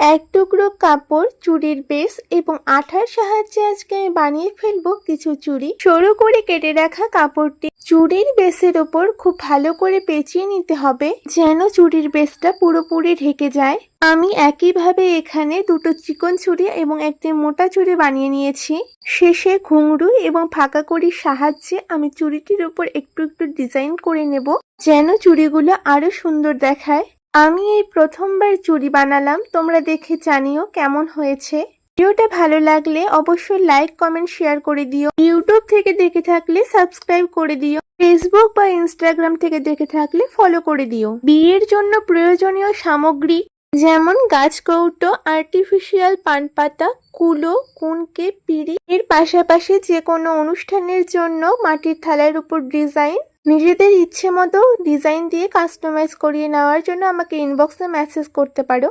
এক টুকরো কাপড়, চুড়ির বেস এবং আঠার সাহায্যে আজকে আমি বানিয়ে ফেলবো কিছু চুড়ি। সরু করে কেটে রাখা কাপড়টি চুড়ির বেসের ওপর খুব ভালো করে পেঁচিয়ে নিতে হবে, যেন চুড়ির বেসটা পুরোপুরি ঢেকে যায়। আমি একইভাবে এখানে দুটো চিকন চুড়ি এবং একটি মোটা চুড়ি বানিয়ে নিয়েছি। শেষে ঘুঙরু এবং ফাঁকা কড়ির সাহায্যে আমি চুড়িটির উপর একটু একটু ডিজাইন করে নেব, যেন চুড়িগুলো আরো সুন্দর দেখায়। আমি এই প্রথমবার চুড়ি বানালাম, তোমরা দেখে জানিও কেমন হয়েছে। ভিডিওটা ভালো লাগলে অবশ্যই লাইক, কমেন্ট, শেয়ার করে দিও। ইউটিউব থেকে দেখে থাকলে সাবস্ক্রাইব করে দিও। ফেসবুক বা ইনস্টাগ্রাম থেকে দেখে থাকলে ফলো করে দিও। বিয়ের জন্য প্রয়োজনীয় সামগ্রী যেমন গাছকৌটো, আর্টিফিশিয়াল পান পাতা, কুলো, কুনকে, পিঁড়ি। এর পাশাপাশি যে কোনো অনুষ্ঠানের জন্য মাটির থালার উপর ডিজাইন, নিজেদের ইচ্ছে মতো ডিজাইন দিয়ে কাস্টমাইজ করিয়ে নেওয়ার জন্য আমাকে ইনবক্সে মেসেজ করতে পারো।